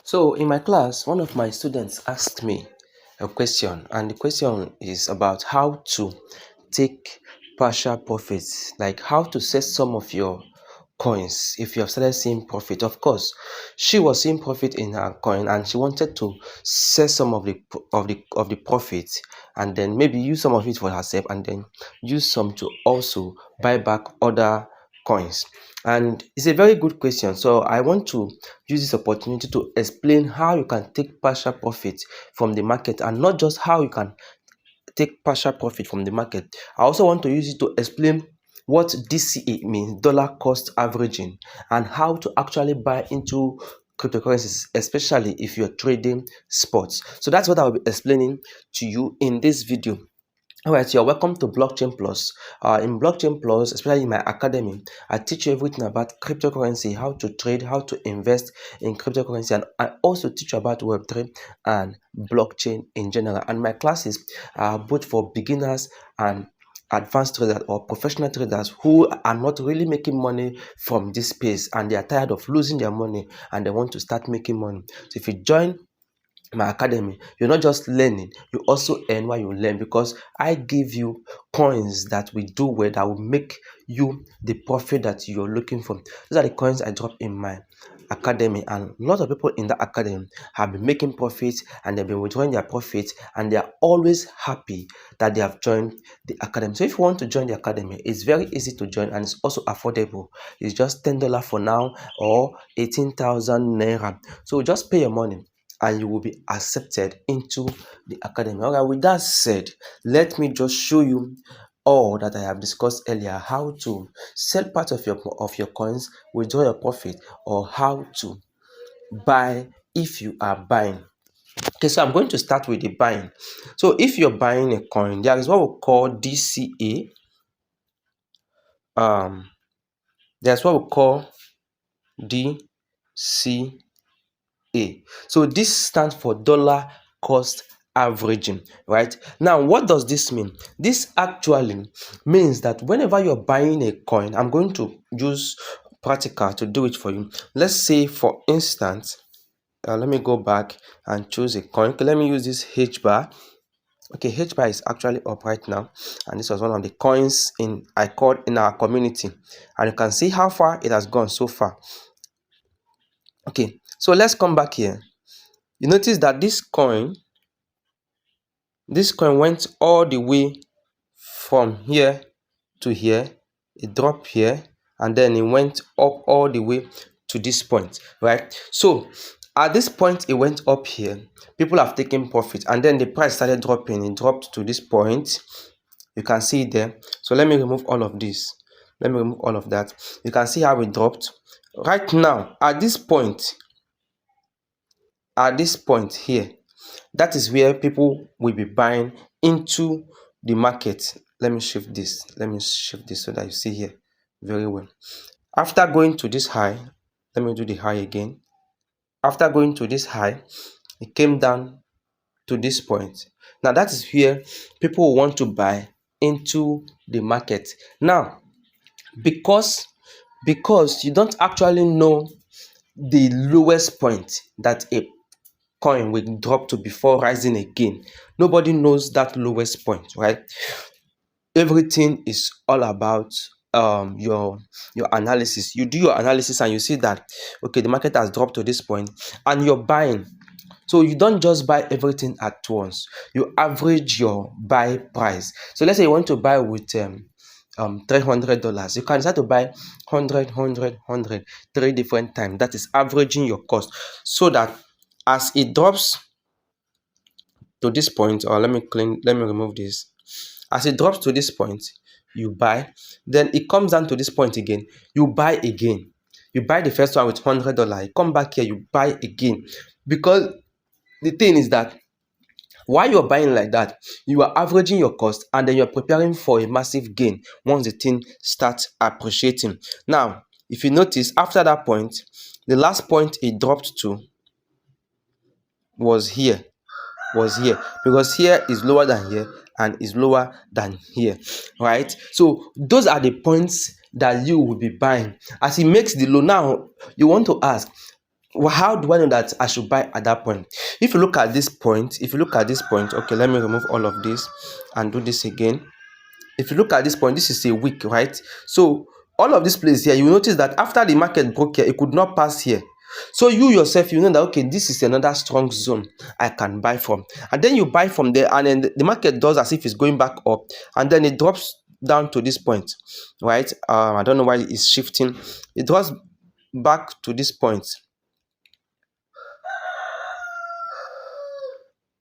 So in my class, one of my students asked me a question, and the question is about how to take partial profits, like how to set some of your coins if you have started seeing profit. Of course, she was seeing profit in her coin and she wanted to sell some of the profit and then maybe use some of it for herself and then use some to also buy back other coins. And it's a very good question, so I want to use this opportunity to explain how you can take partial profit from the market, and not just how you can take partial profit from the market. I also want to use it to explain what DCA means, dollar cost averaging, and how to actually buy into cryptocurrencies, especially if you're trading spots. So that's what I'll be explaining to you in this video. All right, you're welcome to Blockchain Plus. In Blockchain Plus, especially in my academy, I teach you everything about cryptocurrency, how to trade, how to invest in cryptocurrency, and I also teach you about Web3 and blockchain in general. And my classes are both for beginners and advanced traders or professional traders who are not really making money from this space and they are tired of losing their money and they want to start making money. So if you join my academy, you're not just learning, you also earn while you learn, because I give you coins that we do well that will make you the profit that you're looking for. These are the coins I drop in my academy, and a lot of people in the academy have been making profits and they've been withdrawing their profits and they are always happy that they have joined the academy. So if you want to join the academy, it's very easy to join and it's also affordable. It's just $10 for now or 18,000 naira. So just pay your money and you will be accepted into the academy. All right, with that said, let me just show you all that I have discussed earlier, how to sell part of your coins, withdraw your profit, or how to buy if you are buying. Okay, so I'm going to start with the buying. So if you're buying a coin, there is what we call DCA. There's what we call DCA. So this stands for dollar cost averaging, right? Now, what does this mean? This actually means that whenever you're buying a coin, I'm going to use practical to do it for you. Let's say, for instance, let me go back and choose a coin. Okay, let me use this H bar. Okay, H bar is actually up right now, and this was one of the coins I called in our community, and you can see how far it has gone so far. Okay, so let's come back here. You notice that this coin went all the way from here to here. It dropped here and then it went up all the way to this point, right? So at this point it went up here, people have taken profit, and then the price started dropping. It dropped to this point, you can see it there. So let me remove all of this, let me remove all of that. You can see how it dropped right now. At this point here, that is where people will be buying into the market. Let me shift this so that you see here very well. After going to this high, let me do the high again. After going to this high, it came down to this point. Now that is where people want to buy into the market. Now, because you don't actually know the lowest point that a coin will drop to before rising again, nobody knows that lowest point, right? Everything is all about your analysis. You do your analysis and you see that, okay, the market has dropped to this point and you're buying. So you don't just buy everything at once, you average your buy price. So let's say you want to buy with $300, you can start to buy 100 3 different times. That is averaging your cost, so that as it drops to this point, or let me remove this. As it drops to this point, you buy. Then it comes down to this point again, you buy again. You buy the first one with $100, you come back here, you buy again. Because the thing is that while you're buying like that, you are averaging your cost and then you're preparing for a massive gain once the thing starts appreciating. Now, if you notice, after that point, the last point it dropped to was here, because here is lower than here and is lower than here, right? So those are the points that you will be buying as it makes the low. Now you want to ask, how do I know that I should buy at that point? If you look at this point, okay, let me remove all of this and do this again. If you look at this point, this is a week, right? So all of this place here, you notice that after the market broke here, it could not pass here. So you yourself, you know that, okay, this is another strong zone I can buy from. And then you buy from there, and then the market does as if it's going back up, and then it drops down to this point, right? I don't know why it's shifting. It drops back to this point.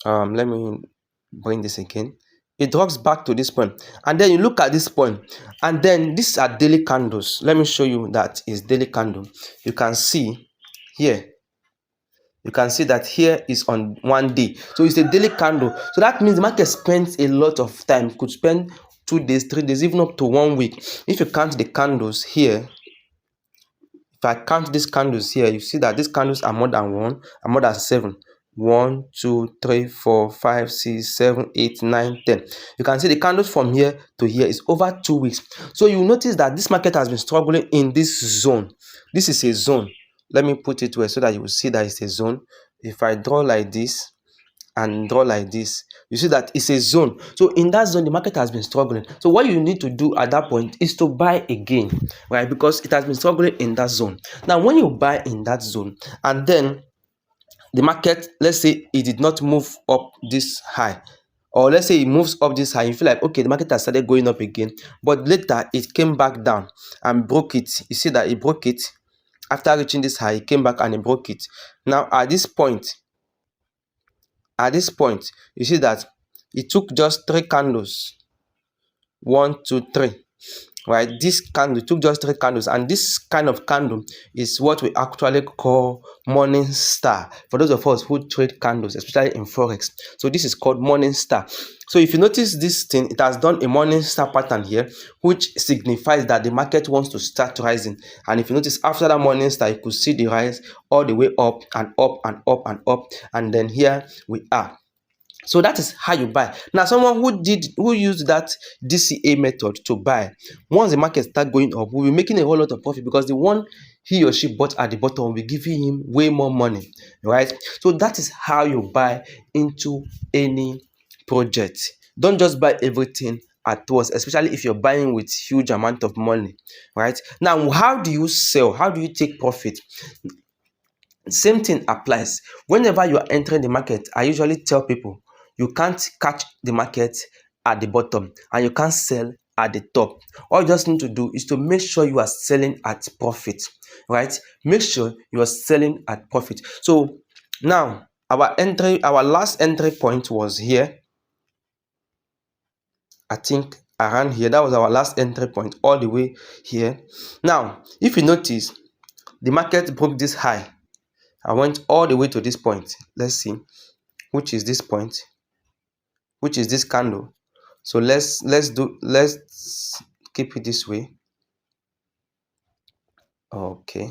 Let me bring this again. It drops back to this point, and then you look at this point, and then these are daily candles. Let me show you that is daily candle. You can see here, you can see that here is on 1 day, so it's a daily candle. So that means the market spends a lot of time, could spend 2 days, 3 days, even up to 1 week. If you count the candles here, if I count these candles here, you see that these candles are more than 1, are more than 7. 1, 2, 3, 4, 5, 6, 7, 8, 9, 10. You can see the candles from here to here is over 2 weeks. So you notice that this market has been struggling in this zone. This is a zone. Let me put it where so that you will see that it's a zone. If I draw like this and draw like this, you see that it's a zone. So in that zone, the market has been struggling. So what you need to do at that point is to buy again, right? Because it has been struggling in that zone. Now, when you buy in that zone, and then the market, let's say it did not move up this high, or let's say it moves up this high, you feel like, okay, the market has started going up again, but later it came back down and broke it. You see that it broke it after reaching this high. It came back and it broke it. Now at this point, you see that it took just 3 candles. 1, 2, 3. Right, this candle took just 3 candles, and this kind of candle is what we actually call morning star for those of us who trade candles, especially in forex. So this is called morning star. So if you notice this thing, it has done a morning star pattern here, which signifies that the market wants to start rising. And if you notice, after that morning star, you could see the rise all the way up and up and up and up, and then here we are. So that is how you buy. Now, someone who used that DCA method to buy, once the market start going up, will be making a whole lot of profit, because the one he or she bought at the bottom will be giving him way more money, right? So that is how you buy into any project. Don't just buy everything at once, especially if you're buying with huge amount of money, right? Now, how do you sell? How do you take profit? Same thing applies. Whenever you are entering the market, I usually tell people, you can't catch the market at the bottom and you can't sell at the top. All you just need to do is to make sure you are selling at profit, right? Make sure you are selling at profit. So now our last entry point was here. I think around here, that was our last entry point, all the way here. Now, if you notice, the market broke this high. I went all the way to this point. Let's see, which is this point, which is this candle. So let's keep it this way. Okay.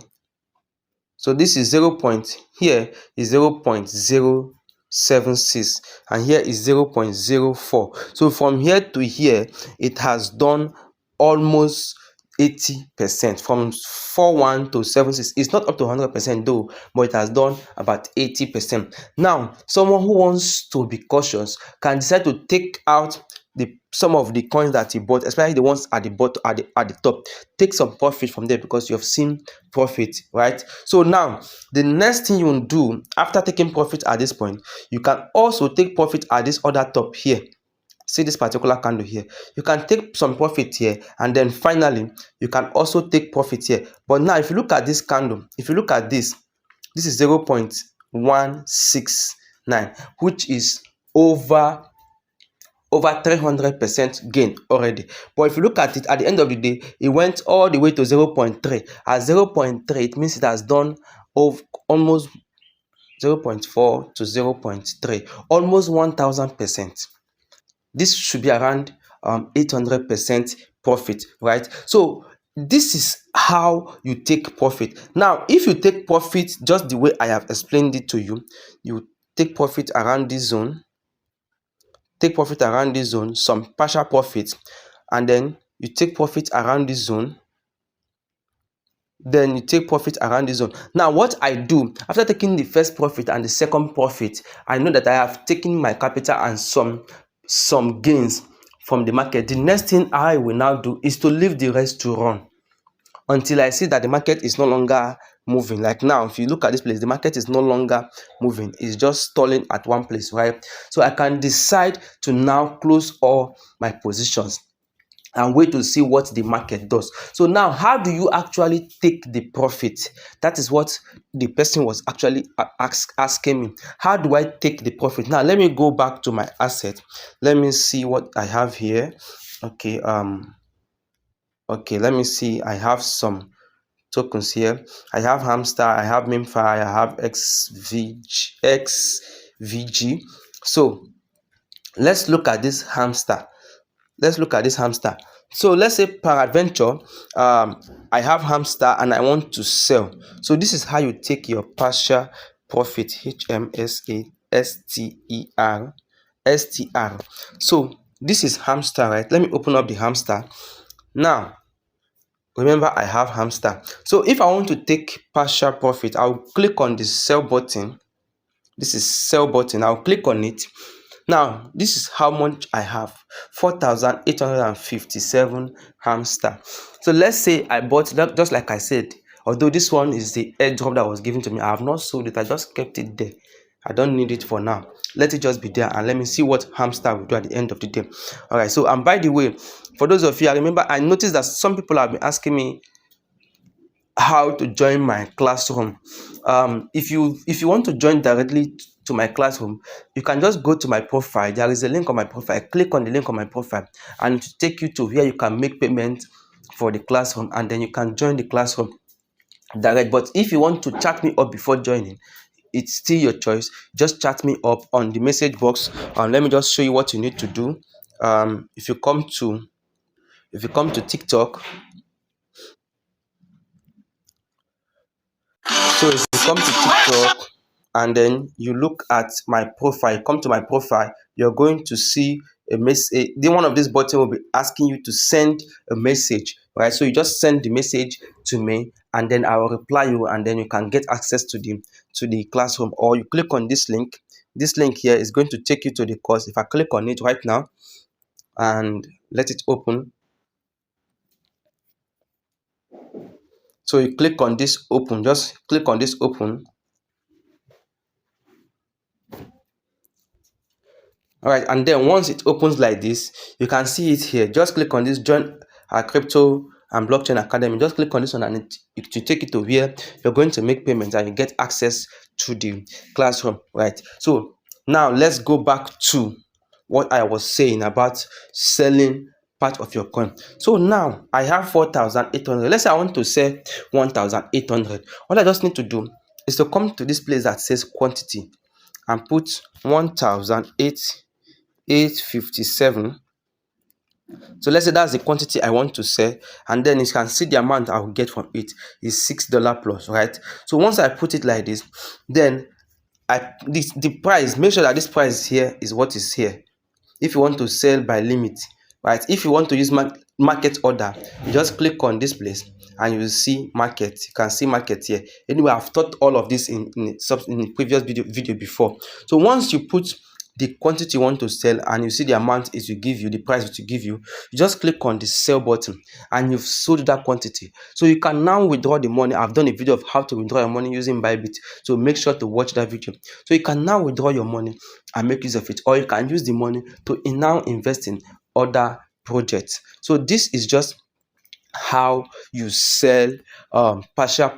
So this is 0 point, here is 0.076, and here is 0.04. So from here to here, it has done almost 80%, from 41 to 76. It's not up to 100% though, but it has done about 80%. Now, someone who wants to be cautious can decide to take out some of the coins that he bought, especially the ones at the bottom, at the top. Take some profit from there, because you have seen profit, right? So now the next thing you will do after taking profit at this point, you can also take profit at this other top here. See this particular candle here, you can take some profit here, and then finally you can also take profit here. But now if you look at this candle, if you look at this is 0.169, which is over 300% gain already. But if you look at it, at the end of the day, it went all the way to 0.3. At 0.3, it means it has done almost 0.4 to 0.3, almost 1000%. This should be around 800% profit, right? So this is how you take profit. Now, if you take profit just the way I have explained it to you, you take profit around this zone, some partial profit, and then you take profit around this zone, then you take profit around this zone. Now what I do after taking the first profit and the second profit, I know that I have taken my capital and some gains from the market. The next thing I will now do is to leave the rest to run until I see that the market is no longer moving. Like now, if you look at this place, the market is no longer moving. It's just stalling at one place, right? So I can decide to now close all my positions and wait to see what the market does. So now, how do you actually take the profit? That is what the person was actually asking me. How do I take the profit? Now, let me go back to my asset. Let me see what I have here. Okay, let me see. I have some tokens here. I have Hamster, I have Memfi, I have XVG. So let's look at this Hamster. So let's say peradventure, I have Hamster and I want to sell. So this is how you take your partial profit. HMSASTER. So this is Hamster, right? Let me open up the Hamster. Now, remember, I have Hamster. So if I want to take partial profit, I'll click on the sell button. This is sell button. I'll click on it. Now, this is how much I have. 4,857 Hamster. So let's say I bought that, just like I said, although this one is the airdrop that was given to me, I have not sold it. I just kept it there. I don't need it for now. Let it just be there and let me see what Hamster will do at the end of the day. All right. So, and by the way, for those of you, I remember I noticed that some people have been asking me how to join my classroom. If you want to join directly to my classroom, you can just go to my profile. There is a link on my profile. Click on the link on my profile and it will take you to where you can make payment for the classroom, and then you can join the classroom direct. But if you want to chat me up before joining, it's still your choice. Just chat me up on the message box. Let me just show you what you need to do. If you come to TikTok, so if you come to TikTok and then you look at my profile, come to my profile, you're going to see a message. One of these buttons will be asking you to send a message, right? So you just send the message to me and then I will reply you, and then you can get access to the classroom. Or you click on this link. This link here is going to take you to the course. If I click on it right now and let it open, so you click on this open, just click on this open. All right, and then once it opens like this, you can see it here. Just click on this join our crypto and blockchain academy. Just click on this one and it will take you to where you're going to make payments and you get access to the classroom, right? So now let's go back to what I was saying about selling part of your coin. So now I have 4,800. Let's say I want to sell 1,800. What I just need to do is to come to this place that says quantity and put 1,857. So let's say that's the quantity I want to sell, and then you can see the amount I will get from it is $6 plus, right? So once I put it like this, then the price, make sure that this price here is what is here. If you want to sell by limit, right? If you want to use market order, you just click on this place and you will see market. You can see market here. Anyway, I've taught all of this in the previous video before. So once you put the quantity you want to sell and you see the amount it will give you, the price it will give you, you just click on the sell button and you've sold that quantity. So you can now withdraw the money. I've done a video of how to withdraw your money using Bybit, so make sure to watch that video. So you can now withdraw your money and make use of it, or you can use the money to now invest in other projects. So this is just how you sell partial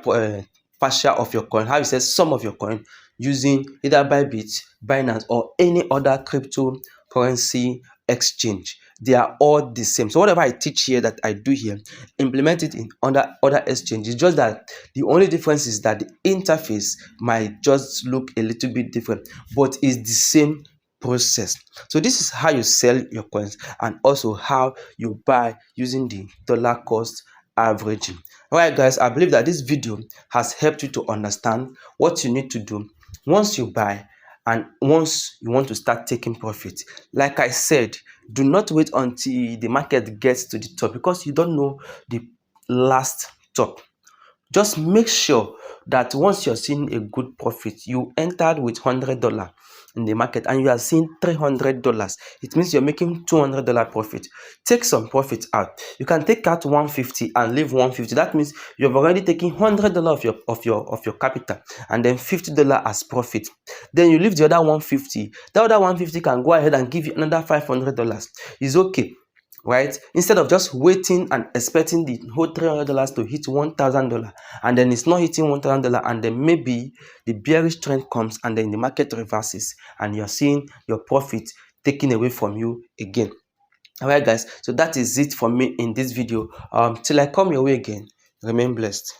of your coin, how you sell some of your coin using either Bybit, Binance, or any other cryptocurrency exchange. They are all the same. So whatever I teach here, that I do here, implement it in other exchanges. Just that the only difference is that the interface might just look a little bit different, but it's the same process. So this is how you sell your coins and also how you buy using the dollar cost averaging. All right, guys, I believe that this video has helped you to understand what you need to do once you buy and once you want to start taking profit. Like I said, do not wait until the market gets to the top, because you don't know the last top. Just make sure that once you're seeing a good profit, you entered with $100 in the market and you are seeing $300. It means you're making $200 profit. Take some profit out. You can take out 150 and leave 150. That means you've already taken $100 of your capital and then $50 as profit. Then you leave the other 150. The other 150 can go ahead and give you another $500. It's okay, right? Instead of just waiting and expecting the whole $300 to hit $1,000 and then it's not hitting $1,000 and then maybe the bearish trend comes and then the market reverses and you're seeing your profit taken away from you again. All right, guys, so that is it for me in this video. Till I come your way again, remain blessed.